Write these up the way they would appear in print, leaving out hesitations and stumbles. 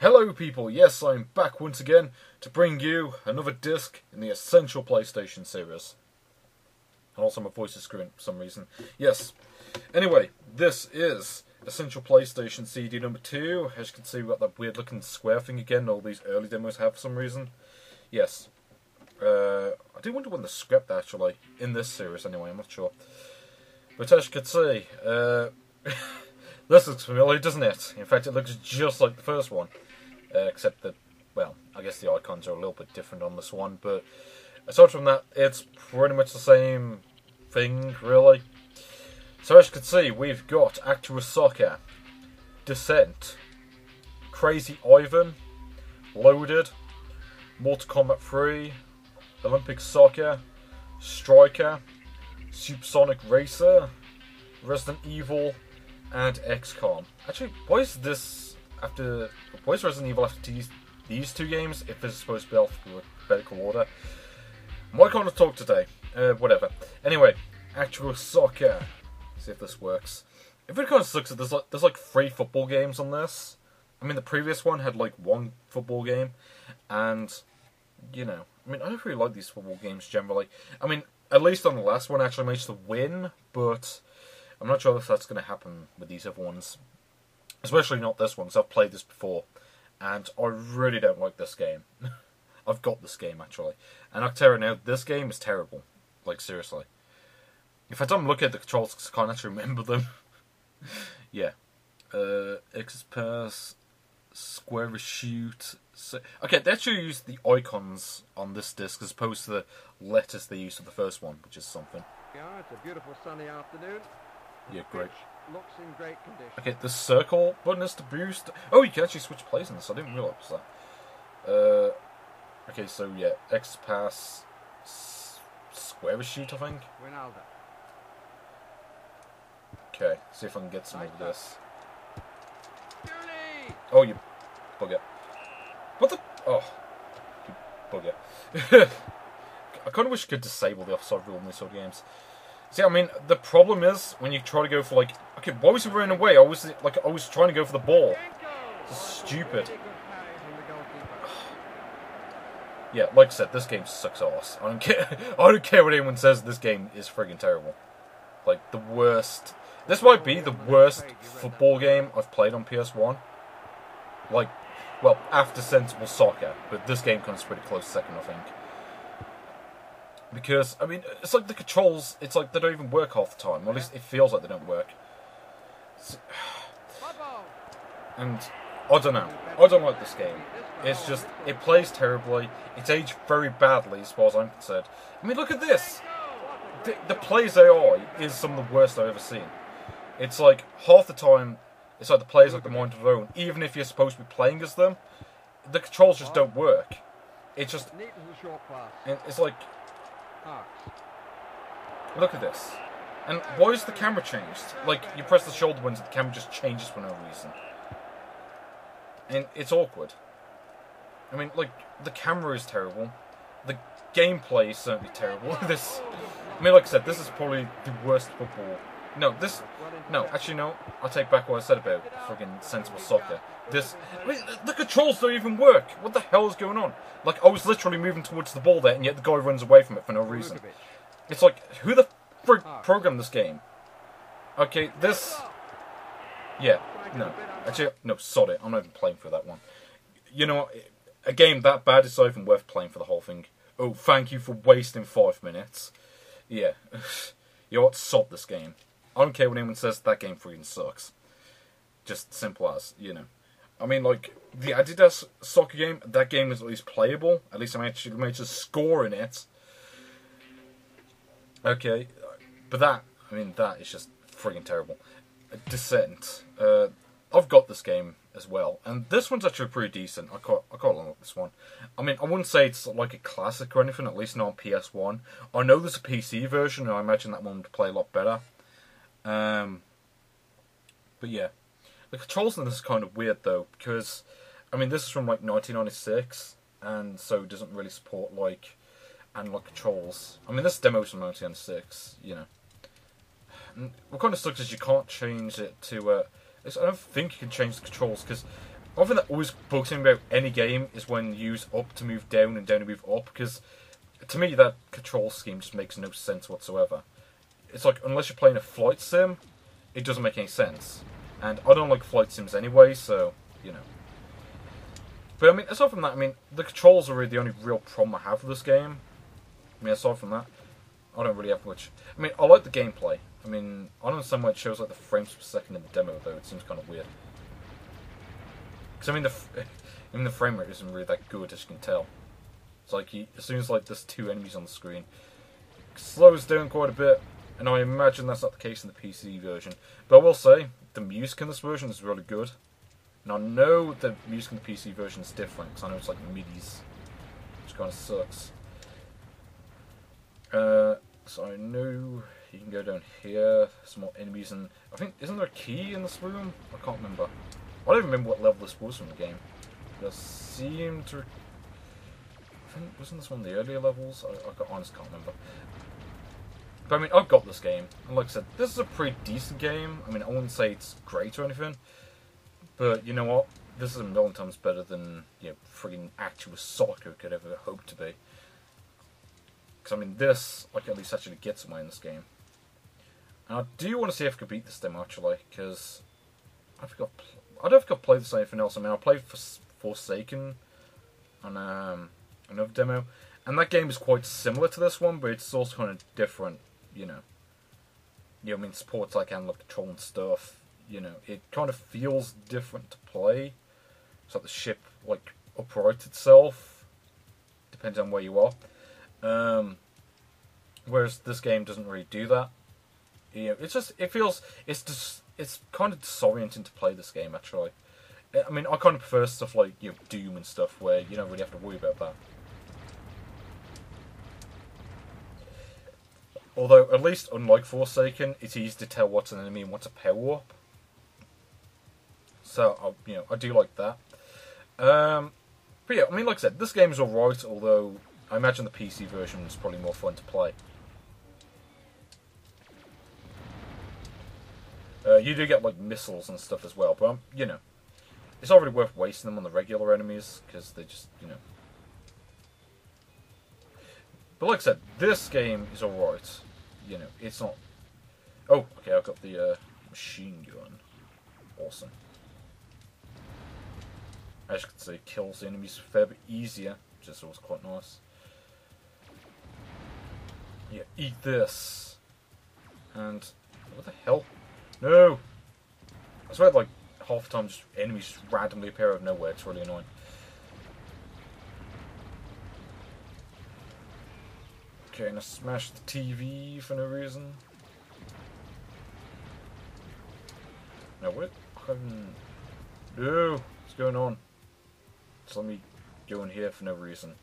Hello people, yes, I'm back once again to bring you another disc in the Essential PlayStation series. And also my voice is screwing for some reason. Yes, anyway, this is Essential PlayStation CD number 2. As you can see, we've got that weird looking square thing again all these early demos have for some reason. Yes. I do wonder when they're scrapped actually, in this series anyway, I'm not sure. But as you can see, this looks familiar, doesn't it? In fact, it looks just like the first one. Except that, well, I guess the icons are a little bit different on this one, but aside from that, it's pretty much the same thing, really. So as you can see, we've got Actua Soccer, Descent, Krazy Ivan, Loaded, Mortal Kombat 3, Olympic Soccer, Striker, Supersonic Racer, Resident Evil, and XCOM. Actually, why is Resident Evil after these two games if this is supposed to be alphabetical order? Why can't I talk today? Whatever. Anyway, Actua Soccer. See if this works. It really kind of sucks that there's like 3 football games on this. I mean, the previous one had like 1 football game, and you know, I mean, I don't really like these football games generally. I mean, at least on the last one, I actually managed to win, but I'm not sure if that's going to happen with these other ones. Especially not this one, because I've played this before. And I really don't like this game. I've got this game, actually. And I can tell you now, this game is terrible. Like, seriously. In fact, I'm looking at the controls because I can't actually remember them. Yeah. X-Pass, Square Shoot. Okay, they actually use the icons on this disc as opposed to the letters they used for the first one, which is something. Yeah, it's a beautiful sunny afternoon. Yeah, great. Looks in great condition. Okay, the circle button is to boost. Oh, you can actually switch plays in this. I didn't realise that. Okay, so yeah, X pass, square shoot, I think. Ronaldo. Okay, see if I can get some of this. Julie! Oh, you bugger! What the? Oh, you bugger! I kind of wish you could disable the offside rule in these sort of games. See, I mean, the problem is when you try to go for like, okay, why was he running away? I was trying to go for the ball. It's stupid. Yeah, like I said, this game sucks ass. I don't care. I don't care what anyone says. This game is friggin' terrible. Like the worst. This might be the worst football game I've played on PS1. Like, well, after Sensible Soccer, but this game comes pretty close second, I think. Because, I mean, it's like the controls, it's like they don't even work half the time. Or at least it feels like they don't work. And, I don't know. I don't like this game. It's just, it plays terribly. It's aged very badly as far as I'm concerned. I mean, look at this. The players AI is some of the worst I've ever seen. It's like, half the time, it's like the players have the mind of their own. Even if you're supposed to be playing as them, the controls just don't work. It's just, it's like, look at this. And why is the camera changed? Like, you press the shoulder buttons and the camera just changes for no reason. And it's awkward. I mean, like, the camera is terrible. The gameplay is certainly terrible. This, I mean, like I said, this is probably the worst football. No, actually no, I'll take back what I said about friggin' Sensible Soccer. This, I mean, the controls don't even work. What the hell is going on? Like, I was literally moving towards the ball there, and yet the guy runs away from it for no reason. It's like, who the frig programmed this game? Okay, this... Yeah, no. Actually, no, sod it. I'm not even playing for that one. You know what? A game that bad is not even worth playing for the whole thing. Oh, thank you for wasting 5 minutes. Yeah. You know what? Sod this game. I don't care what anyone says, that game freaking sucks. Just simple as, you know. I mean, like, the Adidas soccer game, that game is at least playable. At least I actually managed to score in it. Okay, but that, I mean, that is just friggin' terrible. Descent. I've got this game as well, and this one's actually pretty decent. I quite like this one. I mean, I wouldn't say it's like a classic or anything, at least not on PS1. I know there's a PC version, and I imagine that one would play a lot better. But yeah. The controls in this is kind of weird though, because, I mean, this is from like 1996, and so it doesn't really support like analog controls. I mean, this demo's from 1996, you know. And what kind of sucks is you can't change it to, I don't think you can change the controls, because One thing that always bugs me about any game is when you use up to move down and down to move up, because to me that control scheme just makes no sense whatsoever. It's like, unless you're playing a flight sim, it doesn't make any sense. And I don't like flight sims anyway, so, you know. But I mean, aside from that, I mean, the controls are really the only real problem I have with this game. I mean, aside from that, I don't really have much. I mean, I like the gameplay. I mean, I don't understand why it shows like the frames per second in the demo, though. It seems kind of weird. Because I mean, the frame rate isn't really that good, as you can tell. It's like as soon as like there's two enemies on the screen, it slows down quite a bit. And I imagine that's not the case in the PC version. But I will say, the music in this version is really good. And I know the music in the PC version is different, because I know it's like MIDIs, which kind of sucks. So I know you can go down here, some more enemies, and I think, isn't there a key in this room? I can't remember. I don't remember what level this was from the game. It seemed to... I think, wasn't this one of the earlier levels? I honestly can't remember. But I mean, I've got this game, and like I said, this is a pretty decent game. I mean, I wouldn't say it's great or anything, but you know what? This is a million times better than, you know, friggin' Actua Soccer could ever hope to be. Because I mean, this, I can at least actually get somewhere in this game. And I do want to see if I can beat this demo actually, because I don't think I've played this on anything else. I mean, I played Forsaken on another demo, and that game is quite similar to this one, but it's also kind of different, you know. I mean, supports like analog control and stuff. You know, it kind of feels different to play. It's like the ship like uprights itself, depends on where you are. Whereas this game doesn't really do that. You know, it's kind of disorienting to play this game actually. I mean, I kind of prefer stuff like, you know, Doom and stuff where you don't really have to worry about that. Although, at least, unlike Forsaken, it's easy to tell what's an enemy and what's a power up. So, you know, I do like that. But yeah, I mean, like I said, this game is alright, although I imagine the PC version is probably more fun to play. You do get, like, missiles and stuff as well, but, you know, it's not really worth wasting them on the regular enemies, because they just, you know. But like I said, this game is alright. You know, it's not... Oh, okay, I've got the machine gun. Awesome. As you can see, it kills the enemies a fair bit easier, which is always quite nice. Yeah, eat this. And... what the hell? No! I swear, like, half the time just enemies just randomly appear out of nowhere. It's really annoying. Okay, and I smashed the TV for no reason. No, what? No! What's going on? Just let me go in here for no reason.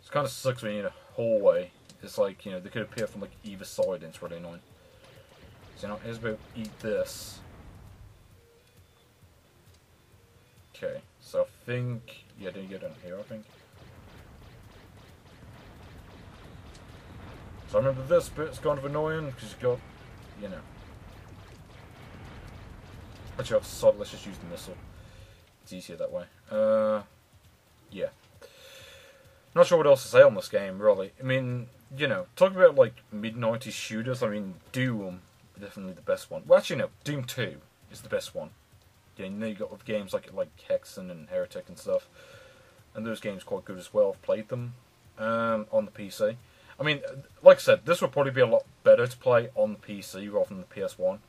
It kind of sucks when you're in a hallway. It's like, you know, they could appear from like either side and it's really annoying. So now here's about eat this. Okay, so I think... yeah, then you get down here, I think. So I remember this bit's kind of annoying, because you've got, you know... actually, I've decided let's just use the missile. It's easier that way. Yeah. Not sure what else to say on this game, really. I mean, you know, talking about, like, mid-90s shooters, I mean, Doom is definitely the best one. Well, actually, no, Doom 2 is the best one. Yeah, you know, you got with games like Hexen and Heretic and stuff. And those games are quite good as well. I've played them on the PC. I mean, like I said, this would probably be a lot better to play on the PC rather than the PS1.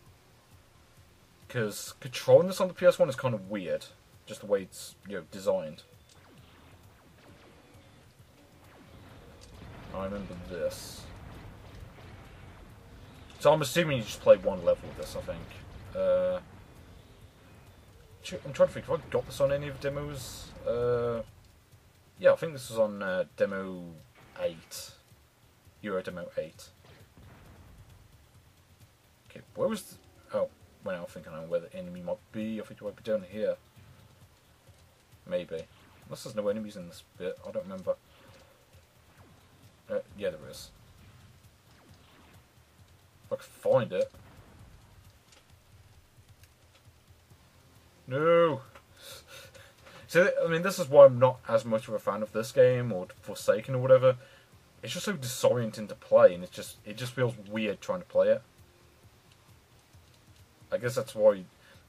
Because controlling this on the PS1 is kind of weird. Just the way it's, you know, designed. I remember this. So I'm assuming you just play one level of this, I think. I'm trying to think if I got this on any of the demos. Yeah, I think this was on demo 8. Euro demo 8. Okay, where was... oh, well, I think I know where the enemy might be. I think it might be down here. Maybe. Unless there's no enemies in this bit. I don't remember. Yeah, there is. If I can find it. No. So, I mean, this is why I'm not as much of a fan of this game, or Forsaken, or whatever. It's just so disorienting to play, and it just feels weird trying to play it. I guess that's why...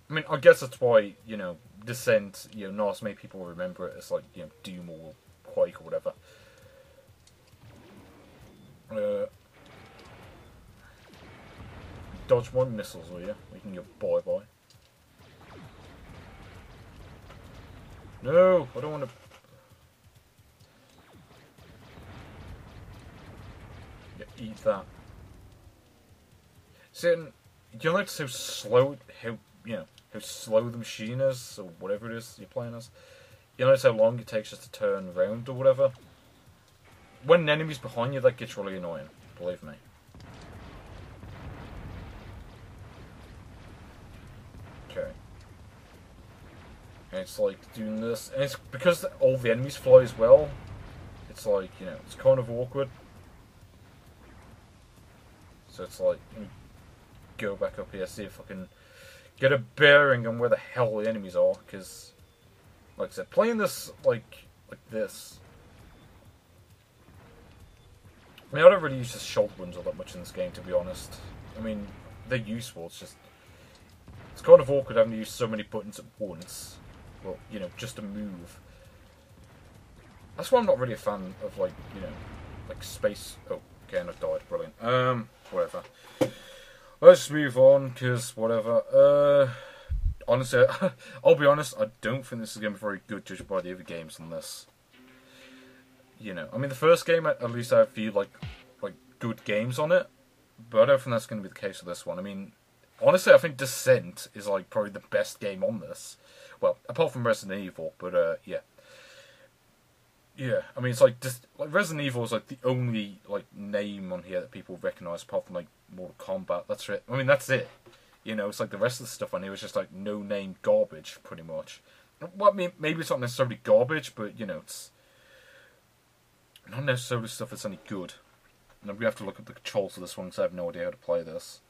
I mean, I guess that's why, you know, Descent, you know, not as many people remember it as, like, you know, Doom or Quake or whatever. Dodge one missiles, will you? We can go bye-bye. No, I don't want to... Yeah, eat that. See, you notice how slow, how slow the machine is, or whatever it is you're playing as. You notice how long it takes just to turn around or whatever. When an enemy's behind you, that gets really annoying. Believe me. Okay. And it's like doing this, and it's because all the enemies fly as well. It's like, you know, it's kind of awkward. So it's like, let me go back up here, see if I can get a bearing on where the hell the enemies are, because, like I said, playing this like this. I mean, I don't really use the shoulder buttons all that much in this game, to be honest. I mean, they're useful, it's just... It's kind of awkward having to use so many buttons at once. Well, you know, just to move. That's why I'm not really a fan of, like, you know, like space... Oh, okay, and I've died, brilliant. Whatever. Let's just move on, because whatever. Honestly, I'll be honest, I don't think this is going to be very good judged by the other games on this. You know, I mean, the first game, at least I have viewed, like good games on it, but I don't think that's going to be the case with this one. I mean, honestly, I think Descent is, like, probably the best game on this. Well, apart from Resident Evil, but, yeah. Yeah, I mean, it's like Resident Evil is, like, the only, like, name on here that people recognise, apart from, like, Mortal Kombat. That's it. I mean, that's it. You know, it's like the rest of the stuff on here is just, like, no-name garbage, pretty much. Well, I mean, maybe it's not necessarily garbage, but, you know, it's not necessarily stuff that's any good. And I'm going to have to look at the controls for this one, because I have no idea how to play this.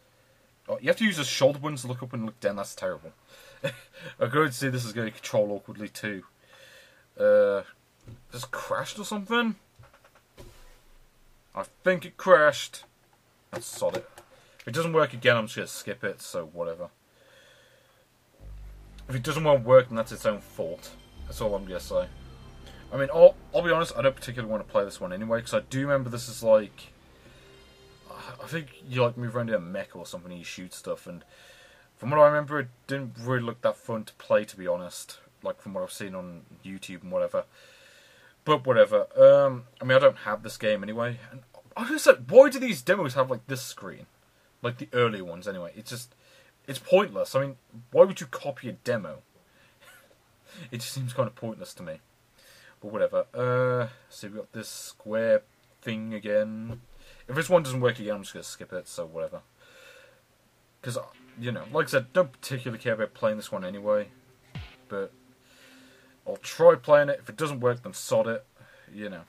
Oh, you have to use the shoulder buttons to look up and look down. That's terrible. I'm going to see this is going to control awkwardly too. Just crashed or something? I think it crashed. That's solid. If it doesn't work again, I'm just going to skip it, so whatever. If it doesn't want to work, then that's its own fault. That's all I'm going to say. I mean, I'll be honest, I don't particularly want to play this one anyway, because I do remember this is like... I think you like move around in a mech or something and you shoot stuff, and from what I remember, it didn't really look that fun to play, to be honest. Like, from what I've seen on YouTube and whatever. But whatever. I mean, I don't have this game anyway. And I was like, why do these demos have, like, this screen? Like, the earlier ones, anyway. It's just... It's pointless. I mean, why would you copy a demo? It just seems kind of pointless to me. But whatever. So we've got this square thing again. If this one doesn't work again, I'm just going to skip it, so whatever. Because, you know, like I said, don't particularly care about playing this one anyway. But I'll try playing it. If it doesn't work, then sod it. You know.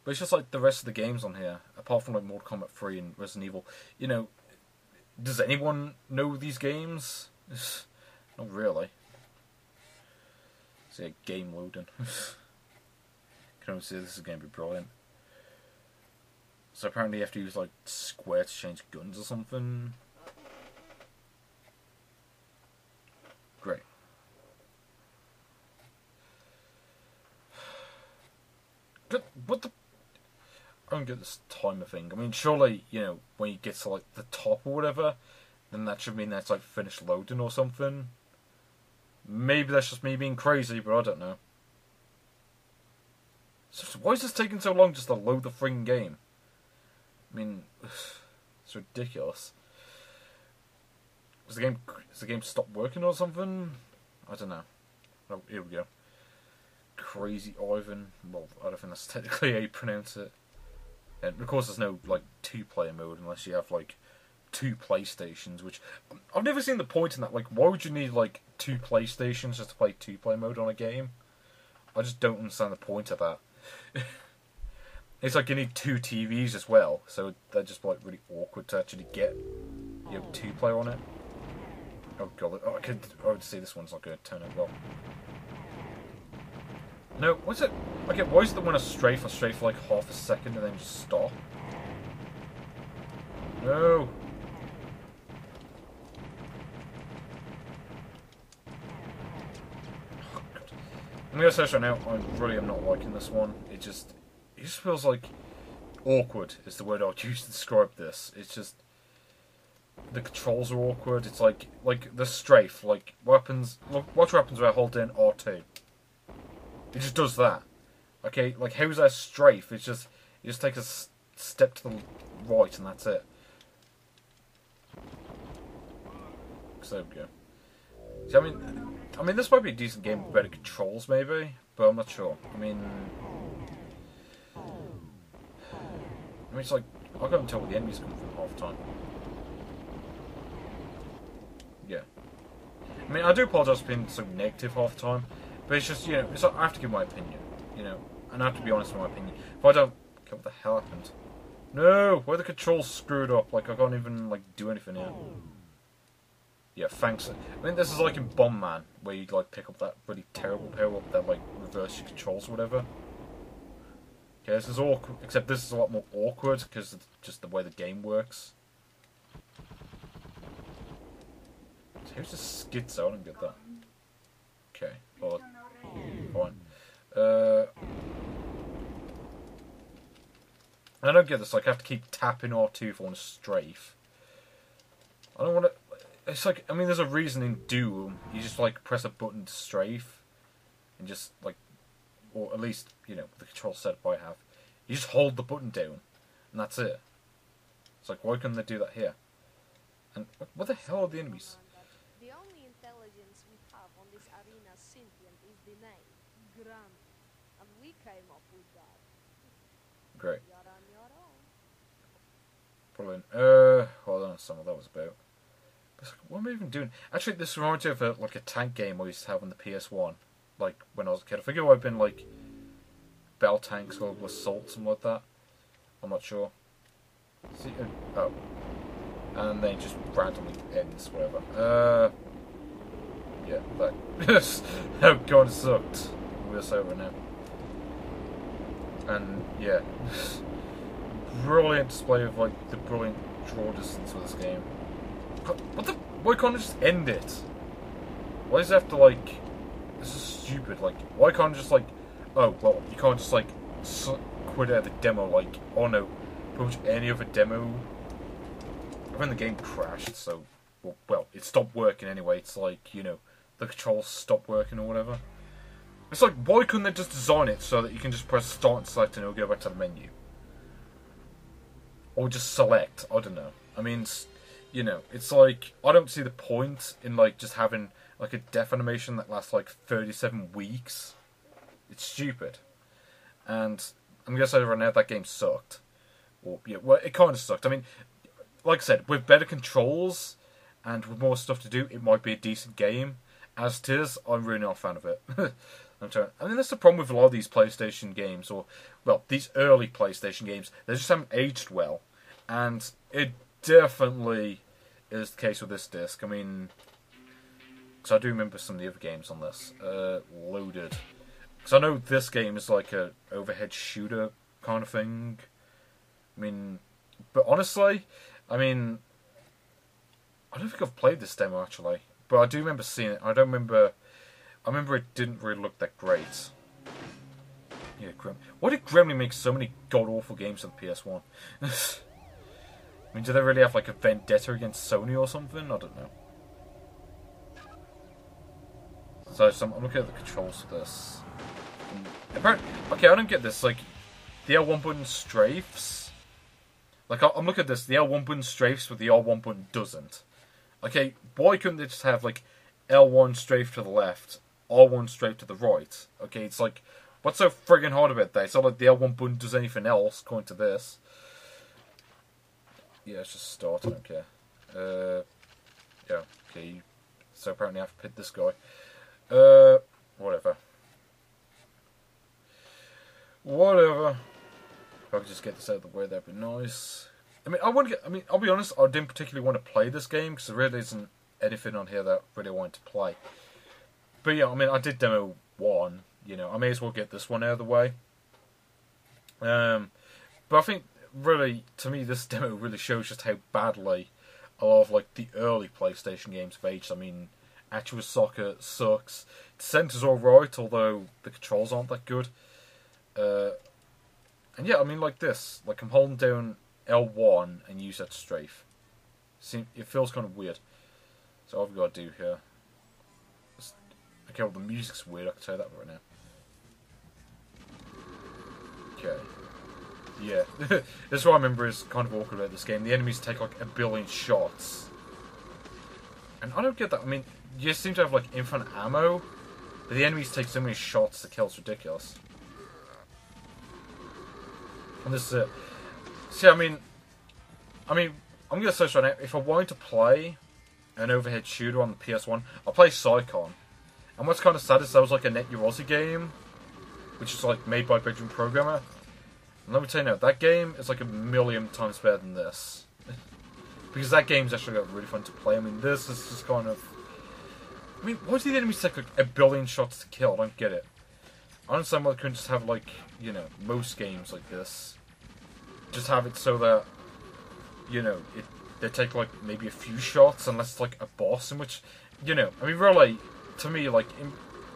But it's just like the rest of the games on here, apart from like Mortal Kombat 3 and Resident Evil. You know, does anyone know these games? Not really. See a game loading. Can only see this is going to be brilliant. So apparently you have to use like square to change guns or something. Great. What the... I don't get this timer thing. I mean, surely, you know, when you get to like the top or whatever, then that should mean that's like finished loading or something. Maybe that's just me being crazy, but I don't know. So why is this taking so long just to load the frigging game? I mean, it's ridiculous. Has the game stopped working or something? I don't know. Oh, here we go. Krazy Ivan. Well, I don't think that's technically how you pronounce it. And of course there's no, like, two-player mode unless you have, like, 2 PlayStations, which... I've never seen the point in that. Like, why would you need, like, 2 PlayStations just to play 2-player mode on a game? I just don't understand the point of that. It's like you need 2 TVs as well, so they're just, like, really awkward to actually get, you know, 2-player on it. Oh god, oh, I could already see this one's not going to turn out well. No, what's it? Okay, why is it that when I strafe for like half a second and then just stop? No! Oh, God. I'm gonna say this right now, I really am not liking this one. It just feels like awkward is the word I'd use to describe this. It's just the controls are awkward. It's like the strafe, like weapons. Look, watch what happens when I hold in R2. It just does that. Okay, like how's that strafe? It's just you just take a step to the right and that's it. So there we go. See, I mean, this might be a decent game with better controls, maybe, but I'm not sure. I mean, it's like I can't tell where the enemies come from half the time. Yeah. I mean, I do apologise for being so negative half the time, but it's just, you know, it's like I have to give my opinion, you know, and I have to be honest with my opinion. If I don't, okay, what the hell happened? No, why are the controls screwed up? Like I can't even like do anything here. Yeah, thanks. I mean, this is like in Bomb Man, where you like pick up that really terrible power up that like reverse your controls or whatever. Okay, this is awkward, except this is a lot more awkward because it's just the way the game works. So who's this schizo? I don't get that. Okay, well, fine. I don't get this. Like, I have to keep tapping R2 if I want to strafe. I don't want to. It's like, I mean, there's a reason in Doom you just like press a button to strafe, and just like, or at least you know the control setup I have. You just hold the button down, and that's it. It's like, why couldn't they do that here? And what the hell are the enemies? The only intelligence we have on this arena sentient is the name, Grant. And we came up with that. Great. You're on your own. Brilliant. Hold on, some of that was about. Like, what am I even doing? Actually, this reminds me of like a tank game I used to have on the PS1. Like, when I was a kid. I think it would have been like Bell Tanks or Assault, something like that. I'm not sure. See, oh. And then it just randomly ends, whatever. Yeah, that. Oh god, it sucked. We're over now. And, yeah. Brilliant display of, like, the brilliant draw distance of this game. What the? Why can't I just end it? Why does it have to, like... This is stupid. Like, why can't I just, like... Oh, well, you can't just, like, quit out of the demo, like... Oh, no. Pretty much any other demo... When the game crashed, so... Well, it stopped working anyway. It's like, you know, the controls stopped working or whatever. It's like, why couldn't they just design it so that you can just press start and select and it'll go back to the menu? Or just select, I don't know. I mean, you know, it's like, I don't see the point in, like, just having, like, a death animation that lasts, like, 37 weeks. It's stupid. And I'm going to say right now, that game sucked. Or, yeah, well, it kind of sucked. I mean, like I said, with better controls and with more stuff to do, it might be a decent game. As it is, I'm really not a fan of it. I mean, that's the problem with a lot of these PlayStation games, or, well, these early PlayStation games. They just haven't aged well. And it definitely is the case with this disc. I mean, because I do remember some of the other games on this. Loaded. Because I know this game is like a overhead shooter kind of thing. I mean, but honestly, I mean, I don't think I've played this demo actually. But I do remember seeing it. I remember it didn't really look that great. Yeah, why did Gremlin make so many god-awful games on the PS1? I mean, do they really have like a vendetta against Sony or something? I don't know. So I'm looking at the controls for this. Apparently, okay, I don't get this. Like, the L1 button strafes. Like, I'm looking at this. The L1 button strafes, but the R1 button doesn't. Okay, why couldn't they just have like L1 strafe to the left, R1 strafe to the right? Okay, it's like, what's so friggin' hard about that? It's not like the L1 button does anything else, according to this. Yeah, let's just start, I don't care. Yeah, okay, so apparently I have to pick this guy. Whatever. Whatever. If I could just get this out of the way, that'd be nice. I mean, I'll be honest, I didn't particularly want to play this game, because there really isn't anything on here that really I wanted to play. But yeah, I mean, I did demo 1, you know, I may as well get this one out of the way. But I think, really, to me, this demo really shows just how badly a lot of, like, the early PlayStation games have aged. I mean, Actua Soccer sucks. Descent is alright, although the controls aren't that good. And yeah, I mean, like this. Like, I'm holding down L1 and use that strafe. See, it feels kind of weird. So what I've got to do here... Okay, well, the music's weird, I can tell you that right now. Okay. Yeah. This is what I remember is kind of awkward about this game. The enemies take, like, 1 billion shots. And I don't get that. I mean, you seem to have, like, infinite ammo, but the enemies take so many shots to kill. It's ridiculous. And this is it. See, I mean, I'm going to search right now. If I wanted to play an overhead shooter on the PS1, I'll play Psychon. And what's kind of sad is that was like a Net Eurozzy game, which is like made by a bedroom programmer. And let me tell you now, that game is like 1,000,000 times better than this. Because that game's actually got really fun to play. I mean, this is just kind of... I mean, why do the enemies take like 1 billion shots to kill? I don't get it. I understand why they couldn't just have like, you know, most games like this. Just have it so that, you know, they take like maybe a few shots unless it's like a boss, in which, you know, I mean, really, to me, like,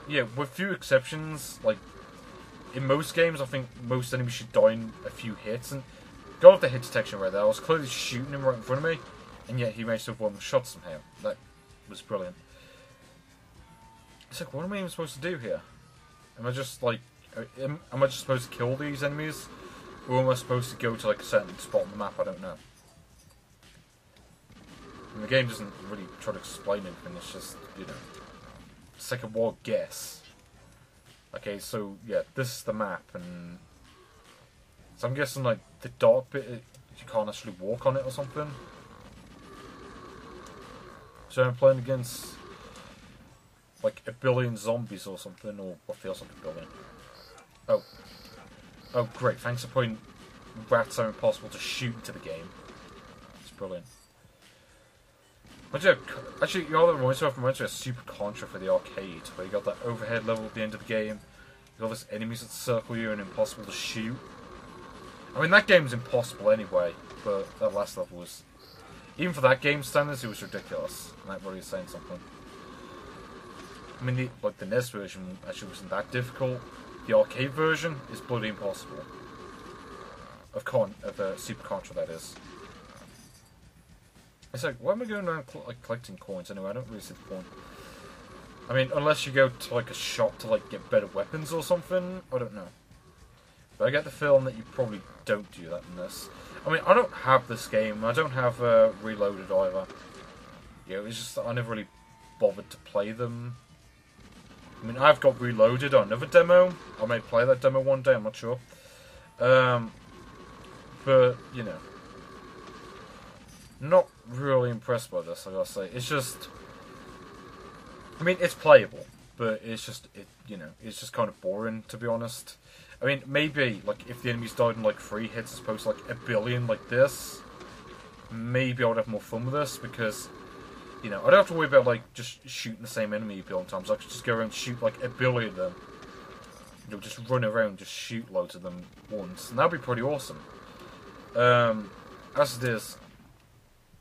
yeah, with few exceptions, like, in most games, I think most enemies should die in a few hits, and God, the hit detection right there. I was clearly shooting him right in front of me, and yet he managed to avoid my shot somehow. That was brilliant. It's like, what am I even supposed to do here? Am I just, like, am I just supposed to kill these enemies? Or am I supposed to go to, like, a certain spot on the map? I don't know. And the game doesn't really try to explain anything, it's just, you know, it's like a wild guess. Okay, so, yeah, this is the map, and... So I'm guessing, like, the dark bit, you can't actually walk on it or something. So I'm playing against, like, 1 billion zombies or something, or what feels like 1 billion. Oh. Oh, great, thanks for putting rats are impossible to shoot into the game. It's brilliant. Actually, you know what reminds me of Super Contra for the arcade, where you got that overhead level at the end of the game, you got these enemies that circle you and impossible to shoot. I mean, that game's impossible anyway, but that last level was... Even for that game standards, it was ridiculous, and that really is saying something. I mean, the NES version actually wasn't that difficult. The arcade version is bloody impossible. Of Super Contra, that is. It's like, why am I going around collecting coins anyway? I don't really see the point. I mean, unless you go to like a shop to like get better weapons or something, I don't know. But I get the feeling that you probably don't do that in this. I mean, I don't have this game. I don't have Reloaded either. Yeah, it was just that I never really bothered to play them. I mean, I've got Reloaded on another demo. I may play that demo one day, I'm not sure. But, you know. Not really impressed by this, I gotta say. It's just... I mean, it's playable. But it's just, you know, it's just kind of boring, to be honest. I mean, maybe, like, if the enemies died in, like, 3 hits as opposed to, like, 1 billion like this, maybe I would have more fun with this, because, you know, I don't have to worry about, like, just shooting the same enemy 1 billion times. I could just go around and shoot, like, 1 billion of them. You know, just run around and just shoot loads of them once, and that'd be pretty awesome. As it is,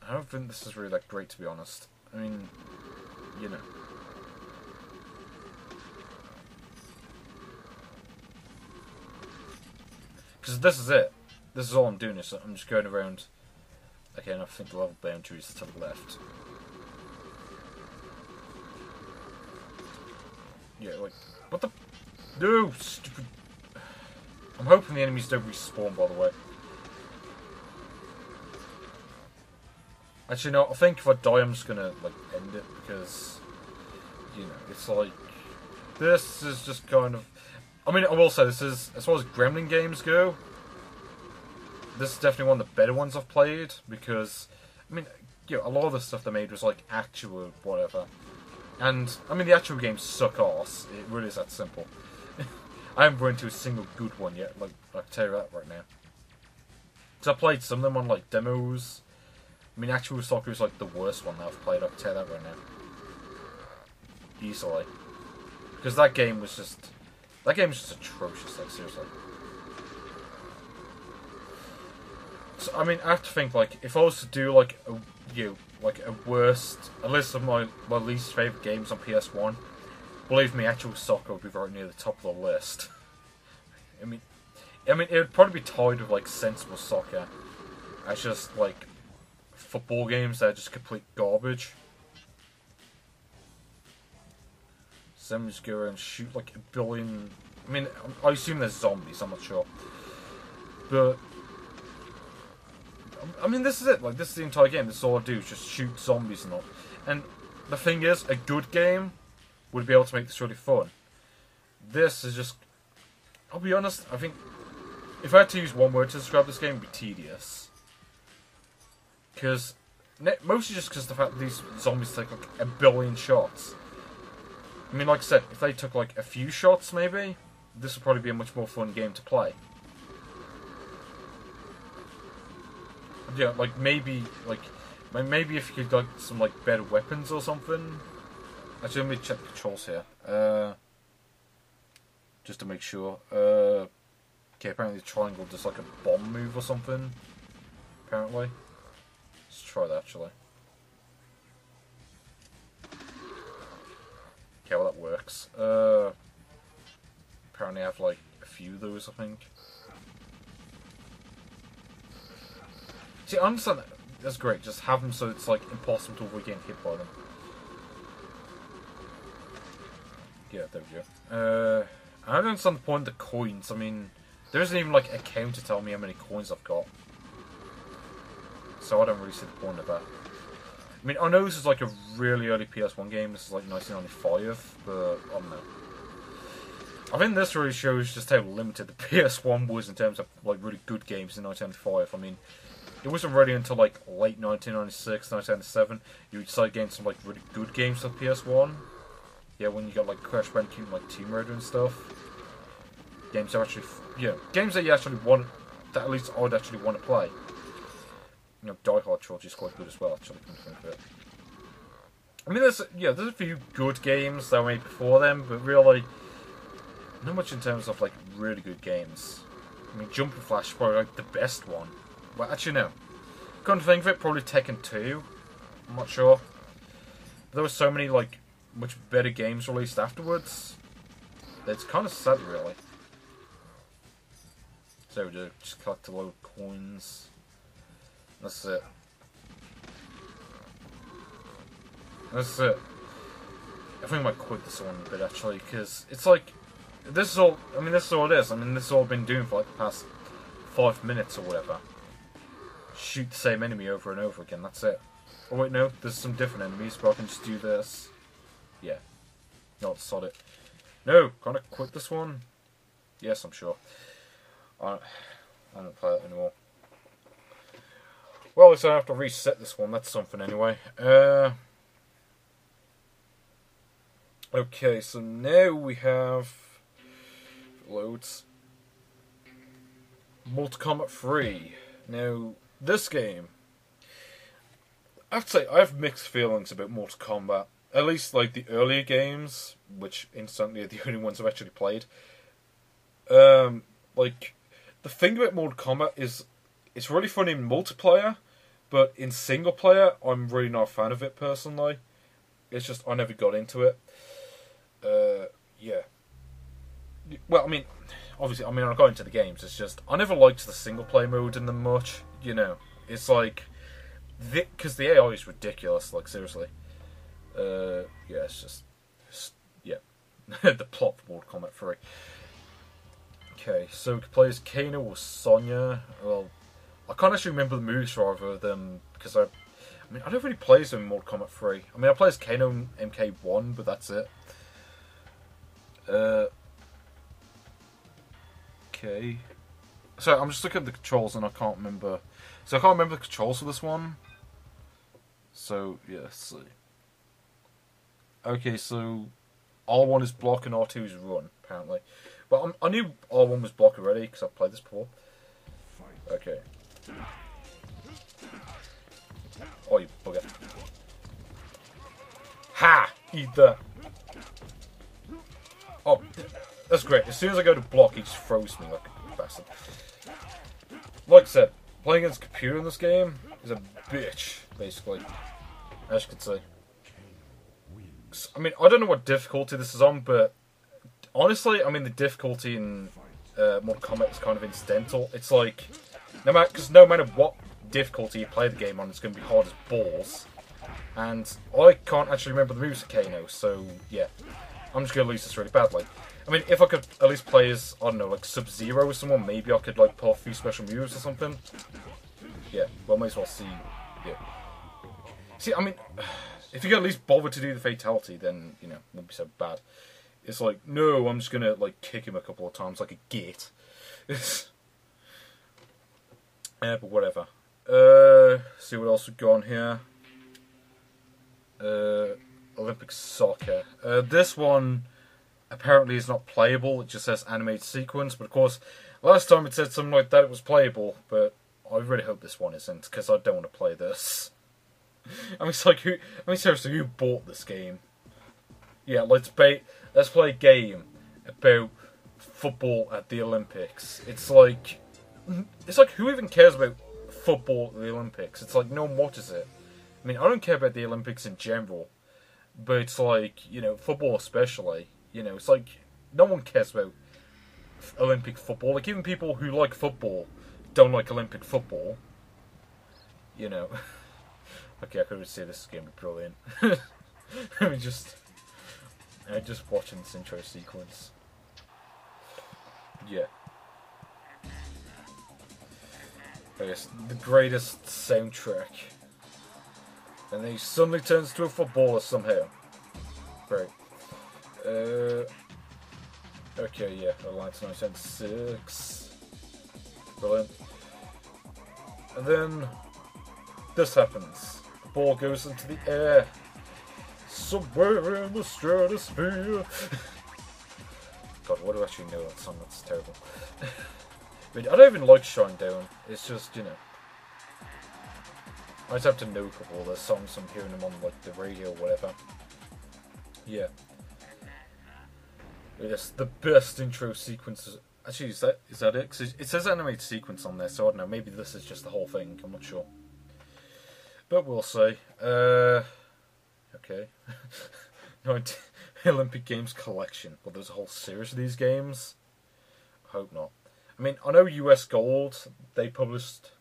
I don't think this is really that great, to be honest. I mean, you know. Because this is it. This is all I'm doing, is I'm just going around. Okay, and I think the level boundary is to the left. Yeah, like, what the? No, stupid. I'm hoping the enemies don't respawn, by the way. Actually, no, I think if I die, I'm just gonna, like, end it, because, you know, it's like, this is just kind of, I mean, I will say, this is, as far as Gremlin games go, this is definitely one of the better ones I've played, because, I mean, you know, a lot of the stuff they made was, like, Actua, whatever, and, I mean, the Actua games suck arse, it really is that simple. I haven't run into a single good one yet, like, I can tell you that right now. Because I played some of them on, like, demos, I mean, Actua Soccer is like the worst one that I've played. I can tell that right now. Easily. Because that game was just atrocious, like, seriously. So, I mean, I have to think, like, if I was to do, like, a list of my least favourite games on PS1, believe me, Actua Soccer would be right near the top of the list. I mean, it would probably be tied with, like, sensible soccer. It's just, like, football games that are just complete garbage. So then we just go around and shoot, like, a billion... I mean, I assume there's zombies, I'm not sure. But... I mean, this is it. Like, this is the entire game. This is all I do, is just shoot zombies and all. And the thing is, a good game would be able to make this really fun. This is just... I'll be honest, I think... If I had to use one word to describe this game, it would be tedious. Because... Mostly just because of the fact that these zombies take, like, a billion shots. I mean, like I said, if they took, like, a few shots, maybe, this would probably be a much more fun game to play. Yeah, like, maybe if you could get some, like, better weapons or something. Actually, let me check the controls here. Just to make sure. Okay, apparently the triangle does, like, a bomb move or something. Apparently. Let's try that, actually. Okay, well, that works. Apparently I have, like, a few of those, I think. See, I understand that. That's great. Just have them so it's, like, impossible to avoid getting hit by them. Yeah, there we go. I don't understand the point of the coins. I mean, there isn't even, like, a count to tell me how many coins I've got. So I don't really see the point of that. I mean, I know this is, like, a really early PS1 game. This is, like, 1995, but I don't know. I think this really shows just how limited the PS1 was in terms of, like, really good games in 1995. I mean... It wasn't ready until, like, late 1996, 1997. You started getting some, like, really good games for PS1. Yeah, when you got, like, Crash Bandicoot and, like, Tomb Raider and stuff. Games that actually... Yeah, games that you actually want... That at least I'd actually want to play. You know, Die Hard Trilogy is quite good as well, actually. I mean, there's a few good games that were made before them, but really... Not much in terms of, like, really good games. I mean, Jump and Flash is probably, like, the best one. Well, actually, no. Come to think of it, probably Tekken 2. I'm not sure. But there were so many, like, much better games released afterwards. It's kind of sad, really. So we do. Just collect a load of coins. That's it. That's it. I think I might quit this one a bit, actually, because it's like... This is all... I mean, this is all it is. I mean, this is all I've been doing for, like, the past 5 minutes or whatever. Shoot the same enemy over and over again, that's it. Oh wait, no, there's some different enemies, but I can just do this. Yeah. Not sod it. No, can I quit this one? Yes, I'm sure. I don't play it anymore. Well, at least I have to reset this one, that's something anyway. Okay, so now we have... Loads. Mortal Kombat 3. Now... This game, I have to say, I have mixed feelings about Mortal Kombat. At least, like, the earlier games, which, incidentally, are the only ones I've actually played. Like, the thing about Mortal Kombat is, it's really fun in multiplayer, but in single player, I'm really not a fan of it, personally. It's just, I never got into it. Yeah. Well, I mean, obviously, I got into the games, it's just, I never liked the single player mode in them much. You know, it's like, because the AI is ridiculous, like, seriously. Yeah, it's just yeah. The plot for Mortal Kombat 3. Okay, so we can play as Kano or Sonya. Well, I can't actually remember the moves rather than, because I don't really play as in Mortal Kombat 3. I mean, I play as Kano in MK1, but that's it. Okay. So, I'm just looking at the controls and I can't remember. So, I can't remember the controls for this one. So, yeah, let's see. Okay, so R1 is block and R2 is run, apparently. But I knew R1 was block already because I've played this before. Okay. Eat that. Oh, that's great. As soon as I go to block, he just throws me like a bastard. Like I said, playing against a computer in this game is a bitch, basically. As you can see. I mean, I don't know what difficulty this is on, but honestly, I mean, the difficulty in Mortal Kombat is kind of incidental. It's like, no matter what difficulty you play the game on, it's going to be hard as balls. And I can't actually remember the moves of Kano, so yeah. I'm just going to lose this really badly. I mean, if I could at least play as, I don't know, like Sub-Zero or someone, maybe I could like pull off a few special moves or something. Yeah, well, may as well see. Yeah. See, I mean, if you can at least bother to do the fatality, then, you know, it won't be so bad. It's like, no, I'm just going to, like, kick him a couple of times like a git. But whatever. See what else we've got on here. Olympic Soccer. This one apparently is not playable. It just says animated sequence. But of course, last time it said something like that it was playable. But I really hope this one isn't, because I don't want to play this. I mean, it's like, seriously, who bought this game? Yeah, let's play a game about football at the Olympics. It's like, who even cares about football at the Olympics? It's like, no one watches it. I mean, I don't care about the Olympics in general, but it's like, you know, football especially, you know, it's like, no one cares about Olympic football. Like, even people who like football don't like Olympic football, you know. Okay, I could say this is going to be brilliant. I mean, just watching this intro sequence. Yeah. I guess the greatest soundtrack. And then he suddenly turns to a footballer somehow. Great. Okay, yeah, Alliance 1976. Brilliant. And then this happens. The ball goes into the air. Somewhere in the stratosphere. God, what do I actually know that song? That's terrible. I mean, I don't even like Shinedown. It's just, you know, I just have to know a couple of their songs from hearing them on like the radio or whatever. Yeah. Yes, the best intro sequences. Actually, is that it? 'Cause it says animated sequence on there, so I don't know. Maybe this is just the whole thing. I'm not sure. But we'll see. Okay. Olympic Games Collection. Well, there's a whole series of these games. I hope not. I mean, I know US Gold, they published...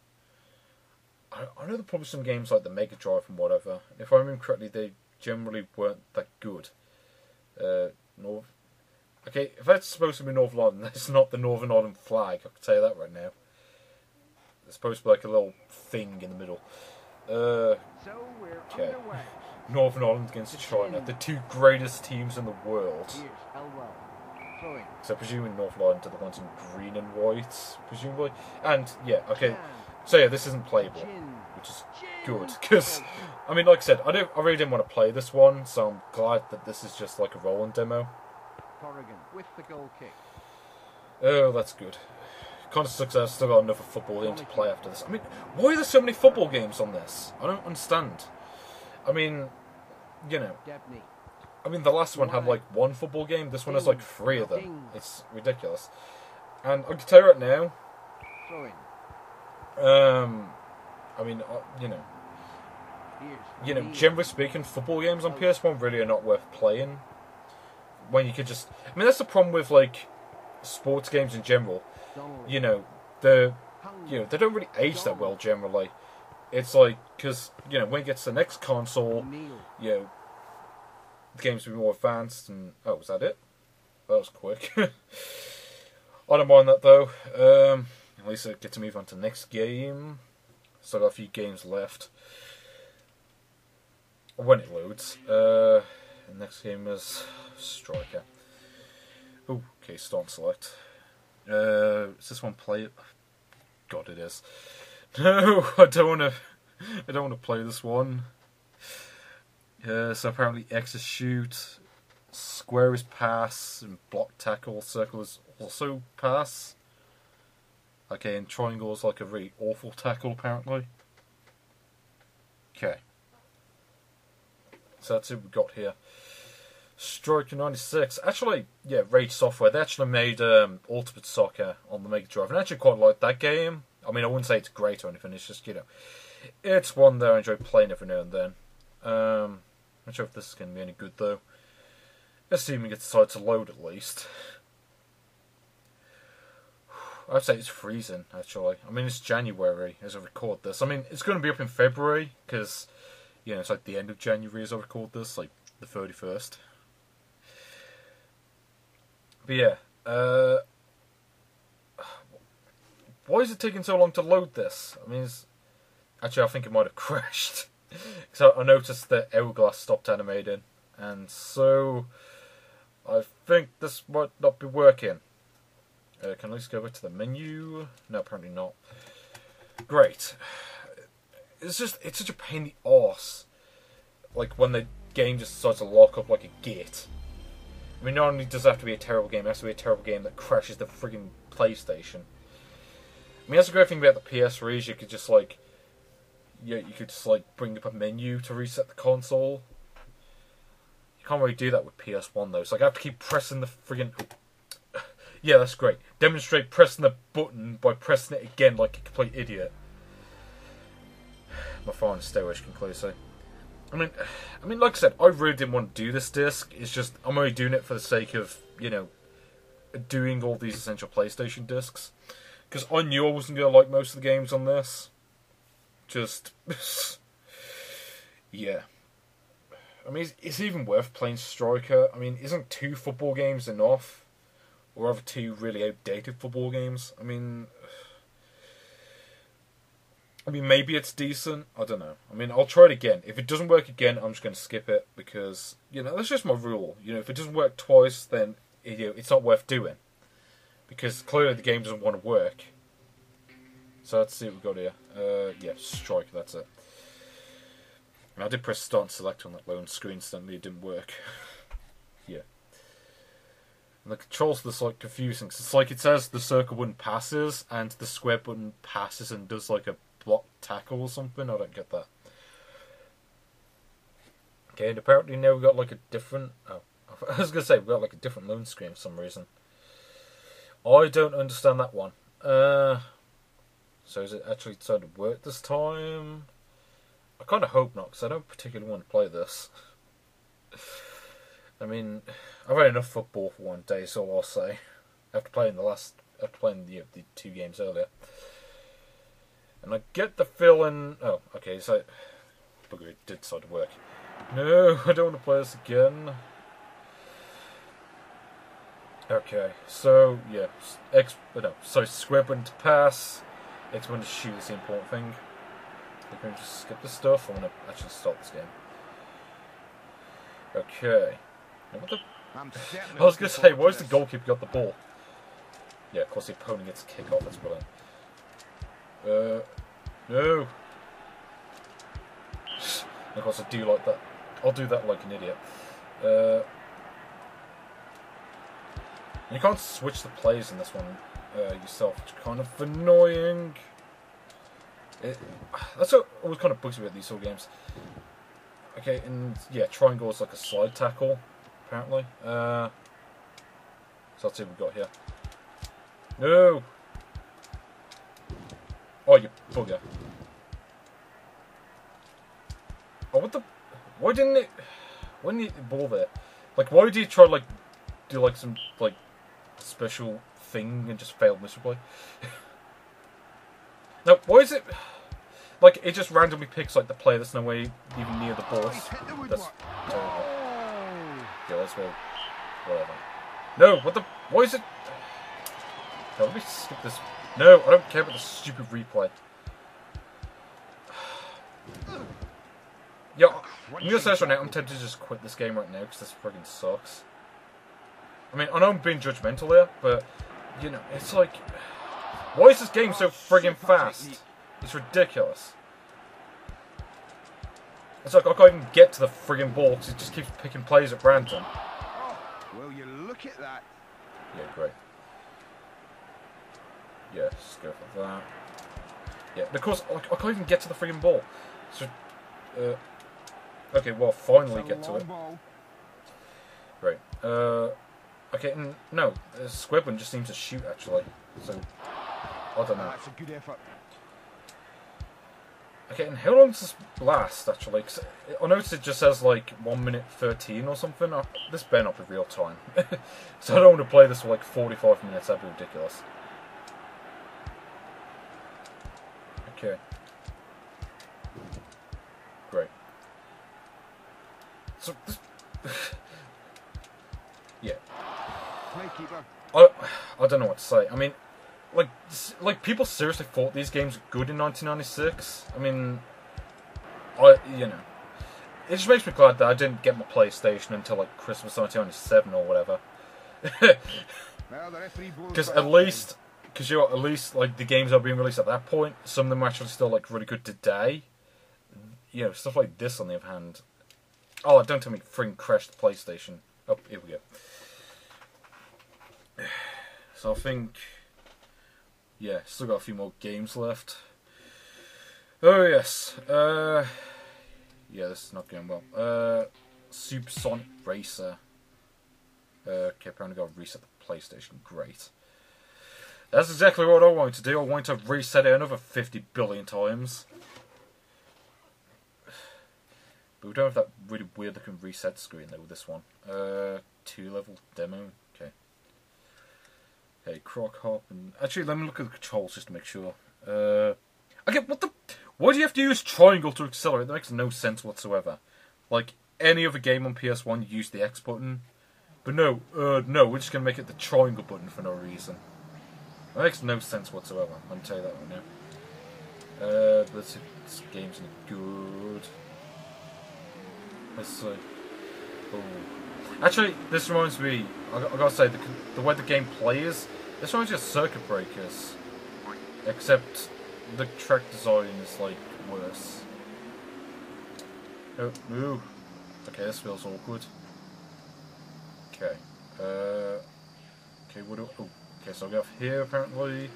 I know they published some games like the Mega Drive and whatever. If I remember correctly, they generally weren't that good. Okay, if that's supposed to be Northern Ireland, that's not the Northern Ireland flag. I can tell you that right now. It's supposed to be like a little thing in the middle. Okay. Northern Ireland against China, the two greatest teams in the world. So presuming Northern Ireland are the ones in green and white, presumably. And yeah, okay. So yeah, this isn't playable, which is good, because, I mean, like I said, I really didn't want to play this one, so I'm glad that this is just like a rolling demo. Corrigan with the goal kick. Oh, that's good. Kind of sucks that I've still got another football game to play after this. I mean, why are there so many football games on this? I don't understand. I mean, you know, I mean, the last one had like one football game, this one has like 3 of them. It's ridiculous. And I can tell you right now, I mean, you know, generally speaking, football games on PS1 really are not worth playing. When you could just, I mean, that's the problem with like sports games in general. You know, they don't really age that well generally. It's like, because, you know, when it gets to the next console, you know, the games will be more advanced. And oh, was that it? That was quick. I don't mind that though. At least I get to move on to the next game. So I've got a few games left. When it loads. The next game is Striker. Oh, okay, start and select. Is this one play it? God, it is. No, I don't want to play this one. So apparently X is shoot, square is pass, and block tackle, circle is also pass. Okay, and triangle is like a really awful tackle, apparently. Okay. So that's it we've got here. Striker 96. Actually, yeah, Rage Software. They actually made Ultimate Soccer on the Mega Drive, and I actually quite like that game. I mean, I wouldn't say it's great or anything. It's just, you know, it's one that I enjoy playing every now and then. I'm not sure if this is going to be any good though. Assuming it decides to load at least. I'd say it's freezing, actually. I mean, it's January as I record this. I mean, it's going to be up in February, because, you know, it's like the end of January as I record this, like the 31st. But yeah, why is it taking so long to load this? I mean, actually, I think it might have crashed. Because I noticed that Hourglass stopped animating, and so I think this might not be working. Can I at least go back to the menu? No, apparently not. Great. It's such a pain in the arse. Like, when the game just decides to lock up like a gate. I mean, not only does it have to be a terrible game, it has to be a terrible game that crashes the frigging PlayStation. I mean, that's the great thing about the PS3 is you could just, like... Yeah, you could just, like, bring up a menu to reset the console. You can't really do that with PS1, though. So, like, I have to keep pressing the friggin'... Yeah, that's great. Demonstrate pressing the button by pressing it again like a complete idiot. My phone is still conclusive. I mean, like I said, I really didn't want to do this disc. It's just, I'm only doing it for the sake of, you know, doing all these essential PlayStation discs. Because I knew I wasn't going to like most of the games on this. Just... yeah. I mean, it's even worth playing Striker. I mean, isn't 2 football games enough? Or other 2 really outdated football games? I mean, maybe it's decent. I don't know. I mean, I'll try it again. If it doesn't work again, I'm just going to skip it. Because, you know, that's just my rule. You know, if it doesn't work twice, then, you know, it's not worth doing. Because clearly the game doesn't want to work. So let's see what we've got here. Yeah, Strike, that's it. And I did press start and select on that lone screen, suddenly it didn't work. Yeah. And the controls are just, like, confusing. Cause it's like it says the circle button passes, and the square button passes and does, like, a block tackle or something. I don't get that. Okay, and apparently now we've got, like, a different... Oh, I was going to say, we've got, like, a different loan screen for some reason. I don't understand that one. So is it actually starting to work this time? I kind of hope not, because I don't particularly want to play this. I mean, I've had enough football for one day, so I'll say. After playing the 2 games earlier. And I get the feeling... Oh, okay, so... Bugger, it did start to work. No, I don't want to play this again. Okay, so, yeah. Square button to pass. X button to shoot is the important thing. I'm going to just skip this stuff. I'm going to actually stop this game. Okay. What the... I was going to say, why has the goalkeeper got the ball? Yeah, of course the opponent gets a kick off. That's brilliant. No. Of course I do like that. I'll do that like an idiot. You can't switch the plays in this one yourself, which is kind of annoying. That's what always kind of bugs me about these sort of games. Okay, and yeah, triangle is like a slide tackle, apparently. So let's see what we've got here. No! Oh, you bugger. Oh, what the... Why didn't it... Why didn't it ball there? Like, why did you try, like, do, like, some, like, special thing and just fail miserably? Now, why is it... Like, it just randomly picks, like, the player that's nowhere even near the ball. That's terrible. Yeah, let's go. Whatever. No, what the... Why is it... No, let me skip this. No, I don't care about the stupid replay. Yeah, I'm gonna say this right now, I'm tempted to just quit this game right now, because this friggin' sucks. I mean, I know I'm being judgmental here, but, you know, it's like... Why is this game so friggin' fast? It's ridiculous. It's like I can't even get to the friggin' ball, because it just keeps picking plays at random. Will you look at that? Yeah, great. Yeah, just go for that. Yeah, because I can't even get to the friggin' ball. So, okay, well, finally get to it. Right. Okay, no. The square button just seems to shoot, actually. So, I don't know. That's a good effort. Okay, and how long does this last, actually? 'Cause I noticed it just says, like, 1 minute 13 or something. This better not be real time. So I don't want to play this for, like, 45 minutes. That'd be ridiculous. Okay. Great. So, this... yeah. Playkeeper. I don't know what to say. I mean, like people seriously thought these games were good in 1996. I mean, you know, it just makes me glad that I didn't get my PlayStation until like Christmas 1997 or whatever. Well, the referee blows Because for at half least like the games that are being released at that point, some of them are actually still like really good today. You know, stuff like this on the other hand. Oh, don't tell me freaking crashed the PlayStation. Oh, here we go. So I think, yeah, still got a few more games left. Oh yes, yeah, this is not going well. Supersonic Racer. Okay, apparently got to reset the PlayStation. Great. That's exactly what I wanted to do. I wanted to reset it another 50 billion times. But we don't have that really weird looking reset screen though with this one. 2-level demo. Okay. Okay, Croc Hop and actually let me look at the controls just to make sure. Okay, why do you have to use triangle to accelerate? That makes no sense whatsoever. Like any other game on PS1 you use the X button. But no, we're just gonna make it the triangle button for no reason. That makes no sense whatsoever. Let me tell you that right now. Let's see if this game's any good. Let's see. Oh. Actually, this reminds me, I gotta say, the way the game plays, this reminds me of Circuit Breakers. Except the track design is, like, worse. Oh, ooh. Okay, this feels awkward. Okay. Okay, what do... Oh, okay, so I'll go off here, apparently.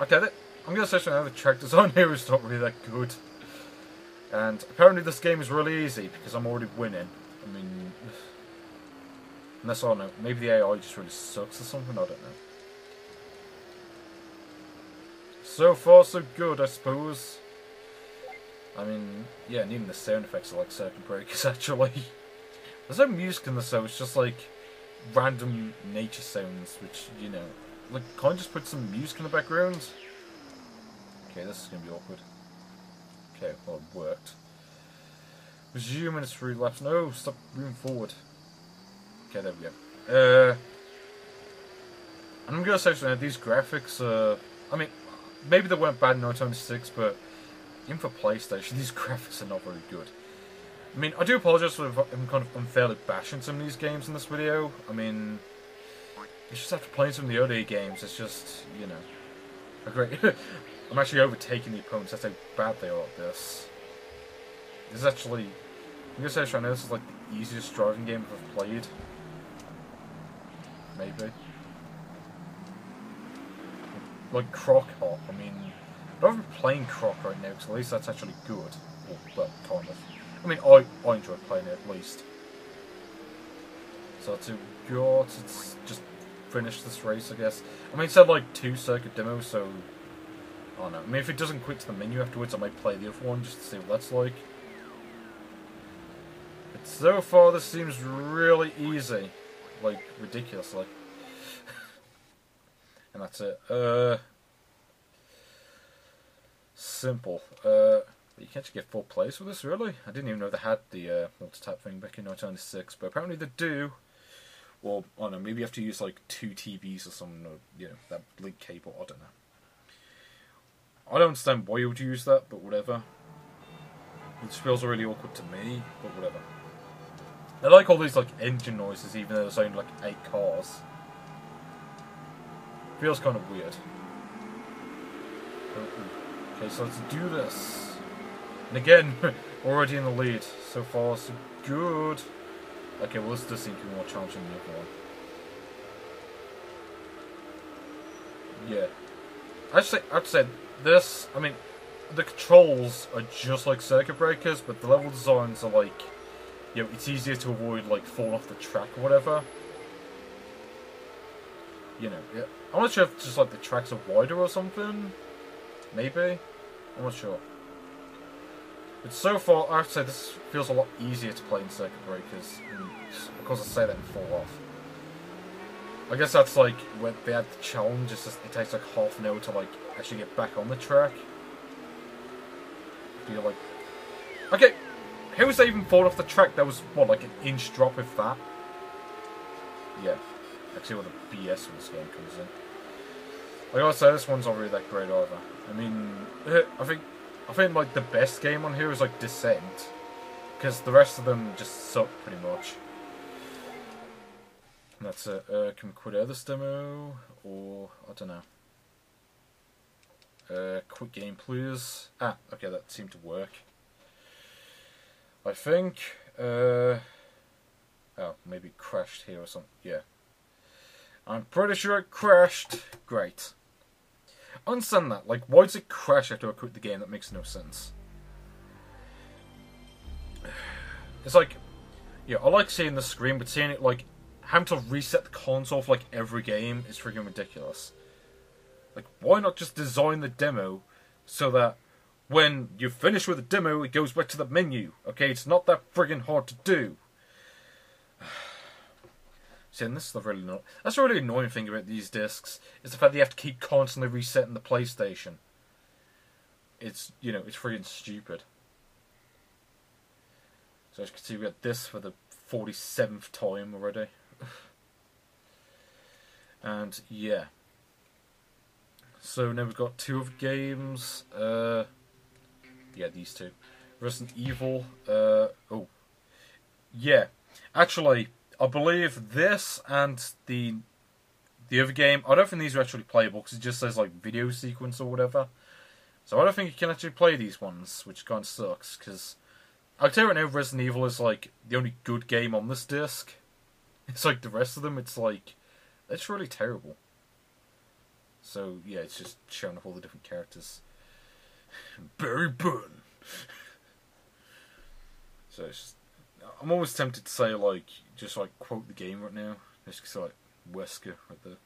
Okay, I'm gonna say something now, the track design here is not really that good. And apparently this game is really easy, because I'm already winning. I mean... Unless, I don't know, maybe the AI just really sucks or something, I don't know. So far, so good, I suppose. I mean, yeah, and even the sound effects are like Circuit Breakers, actually. There's no music in this, though, it's just like random nature sounds, which, you know, like, can't I just put some music in the background? Okay, this is gonna be awkward. Okay, well, it worked. Resume and it's 3 laps. No, stop moving forward. Okay, there we go. And I'm gonna say something, these graphics, I mean, maybe they weren't bad in 1996, but even for PlayStation, these graphics are not very good. I mean, I do apologise for I'm kind of unfairly bashing some of these games in this video. I mean, it's just after playing some of the earlier games, it's just, you know, a great... I'm actually overtaking the opponents, that's how bad they are at this. This is actually... I'm gonna say right now, this is like the easiest driving game I've played. Maybe. Like Croc Hop, I mean, I'm not even playing Croc right now, because at least that's actually good. Well, kind of. I mean, I enjoy playing it at least. So to go to just finish this race, I guess. I mean, it said like 2 circuit demos, so I don't know. I mean, if it doesn't quit to the menu afterwards, I might play the other one just to see what that's like. But so far, this seems really easy. Like, ridiculous, like. And that's it. Simple. You can't just get 4 players with this, really? I didn't even know they had the multi-tap thing back in 1996, but apparently they do. Or, I don't know, maybe you have to use like 2 TVs or something, or, you know, that link cable, I don't know. I don't understand why you would use that, but whatever. It just feels really awkward to me, but whatever. I like all these like engine noises, even though there's only like 8 cars. Feels kind of weird. Okay, so let's do this. And again, already in the lead. So far, so good. Okay, well this does seem to be more challenging than the other one. Yeah. I'd say this, I mean, the controls are just like Circuit Breakers, but the level designs are like you know, it's easier to avoid like falling off the track or whatever. You know, yeah. I'm not sure if just like the tracks are wider or something. Maybe, I'm not sure. But so far, I have to say this feels a lot easier to play in Circuit Breakers. Of course, I say that and fall off. I guess that's like when they had the challenge. It's just, it takes like half an hour to like actually get back on the track. You're like, okay, how was they even falling off the track? That was what, like an inch drop if that. Yeah, actually, where the BS in this game comes in. I gotta say, this one's not really that great either. I mean, I think like the best game on here is like Descent, because the rest of them just suck pretty much. And that's it. Can we quit out this demo, or I don't know. Quit game, please. Ah, okay, that seemed to work. I think. Oh, maybe it crashed here or something. Yeah. I'm pretty sure it crashed. Great. I understand that. Like, why does it crash after I quit the game? That makes no sense. It's like, yeah, I like seeing the screen, but seeing it, like, having to reset the console for, like, every game is freaking ridiculous. Like, why not just design the demo so that when you finish with the demo, it goes back to the menu? Okay, it's not that friggin' hard to do. See, and this is the really that's the really annoying thing about these discs, is the fact that you have to keep constantly resetting the PlayStation. It's, you know, it's freaking stupid. So as you can see, we got this for the 47th time already. And, yeah. So now we've got two other games. Yeah, these two. Resident Evil. Oh. Yeah. Actually, I believe this and the other game, I don't think these are actually playable because it just says like video sequence or whatever. So I don't think you can actually play these ones, which kind of sucks, because I'll tell you right now, Resident Evil is like the only good game on this disc. It's like the rest of them, it's like, it's really terrible. So yeah, it's just showing off all the different characters. Barry Burton. So it's just, I'm always tempted to say like, just like quote the game right now. Just cause like Wesker right there.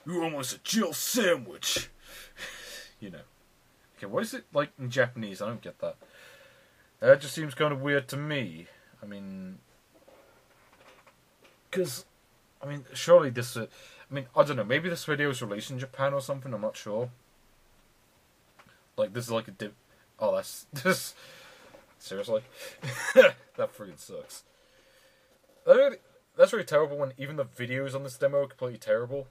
You're almost a Jill sandwich. You know. Okay, what is it like in Japanese? I don't get that. That just seems kind of weird to me. I mean, because, I mean, surely this. I mean, I don't know. Maybe this video is released in Japan or something. I'm not sure. Like this is like a dip. Oh, that's this. Seriously, that freaking sucks. That's really terrible when even the videos on this demo are completely terrible.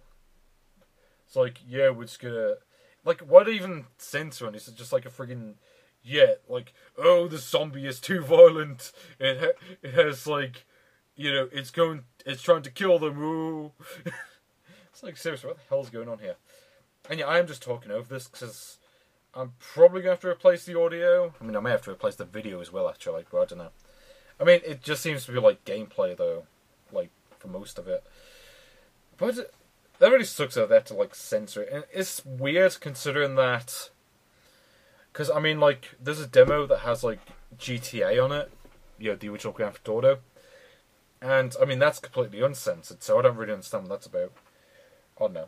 It's like, yeah, we're just gonna... Like, why do they even censor it? It's just like a friggin'... Yeah, like, oh, the zombie is too violent. It has, like... You know, it's trying to kill them. Ooh. It's like, seriously, what the hell's going on here? And yeah, I am just talking over this, because I'm probably going to have to replace the audio. I mean, I may have to replace the video as well, actually, but I don't know. I mean, it just seems to be, like, gameplay, though. Like, for most of it. But that really sucks out there to, like, censor it. And it's weird, considering that... Because, I mean, like, there's a demo that has, like, GTA on it. You know, the original Grand Theft Auto. And, I mean, that's completely uncensored, so I don't really understand what that's about. I don't know.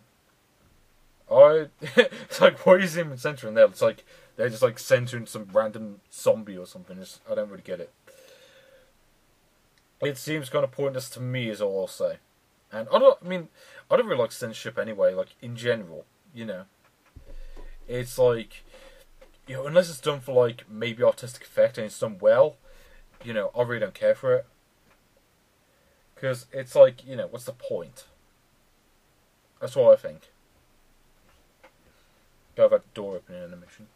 It's like, why is he even censoring there? It's like, they're just, like, censoring some random zombie or something. I don't really get it. It seems kind of pointless to me, is all I'll say. And, I don't really like censorship anyway, like, in general, you know. It's like, you know, unless it's done for, like, maybe artistic effect and it's done well, you know, I really don't care for it. Because it's like, you know, what's the point? That's what I think. Go have that door opening animation.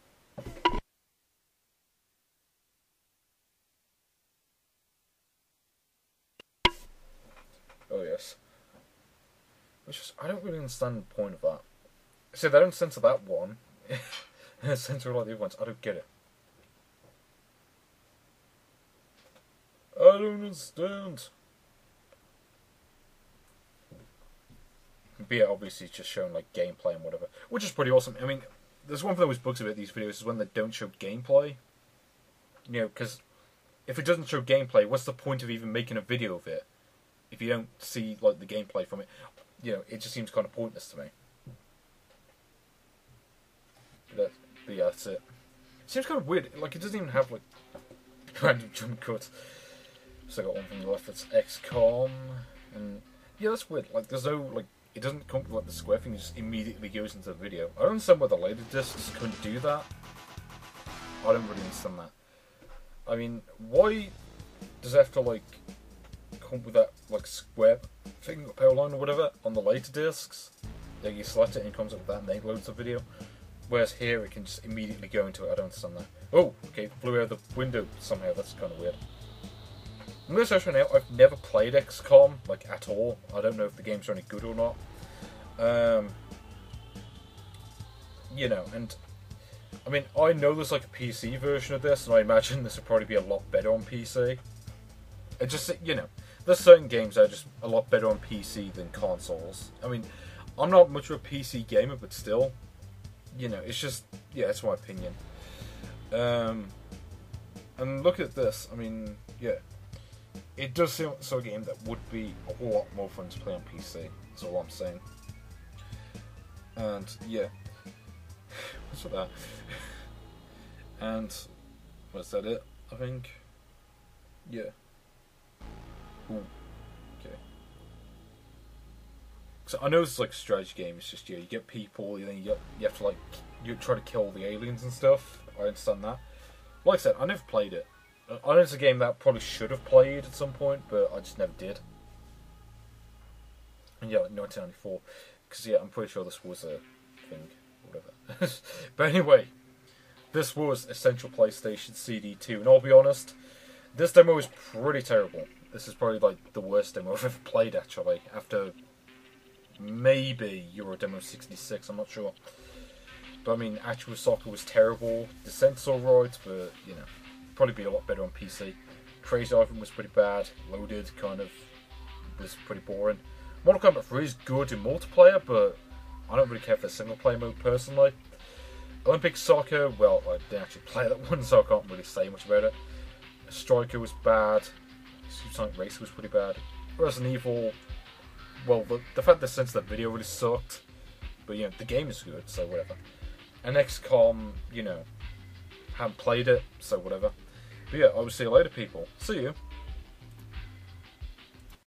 Oh yes. I don't really understand the point of that. See, they don't censor that one. They censor all the other ones. I don't get it. I don't understand. But yeah, obviously it's just showing like gameplay and whatever, which is pretty awesome. I mean, there's one thing that always bugs about these videos is when they don't show gameplay. You know, because if it doesn't show gameplay, what's the point of even making a video of it? If you don't see like the gameplay from it, you know, it just seems kind of pointless to me. But yeah, that's it. It seems kind of weird. Like, it doesn't even have like random jump cuts. So I got one from the left that's XCOM, and yeah, that's weird. Like, there's no like, it doesn't come with like the square thing. It just immediately goes into the video. I don't understand why the later discs couldn't do that. I don't really understand that. I mean, why does it have to like come with that like square thing, power line or whatever, on the later discs? Like, you select it and it comes up with that, and then it loads the video. Whereas here it can just immediately go into it. I don't understand that. Oh, okay, flew out the window somehow. That's kind of weird. I'm going to search right now. I've never played XCOM, like, at all. I don't know if the games are any good or not. You know, and I mean, I know there's like a PC version of this, and I imagine this would probably be a lot better on PC. It just, you know, there's certain games that are just a lot better on PC than consoles. I mean, I'm not much of a PC gamer, but still, you know, it's just, yeah, that's my opinion. And look at this. I mean, yeah, it does seem like a game that would be a whole lot more fun to play on PC. That's all I'm saying. And yeah, what's with that? And was that it? I think. Yeah. Ooh. Okay. So I know it's like a strategy game. It's just, yeah, you get people, and then you have to like try to kill the aliens and stuff. I understand that. Like I said, I never played it. I know it's a game that I probably should have played at some point, but I just never did. And yeah, like 1994. Because yeah, I'm pretty sure this was a thing. Whatever. But anyway, this was Essential PlayStation CD2. And I'll be honest, this demo is pretty terrible. This is probably like the worst demo I've ever played, actually. After maybe Euro Demo 66, I'm not sure. But I mean, Actua Soccer was terrible. Descent's alright, but you know, probably be a lot better on PC. Krazy Ivan was pretty bad. Loaded kind of was pretty boring. Mortal Kombat 3 is good in multiplayer, but I don't really care for the single player mode personally. Olympic Soccer, well, I didn't actually play that one, so I can't really say much about it. Striker was bad. Supersonic Racers was pretty bad. Resident Evil, well, the fact that since the video really sucked, but you know, the game is good, so whatever. And XCOM, you know, haven't played it, so whatever. But yeah, I will see you later, people. See you.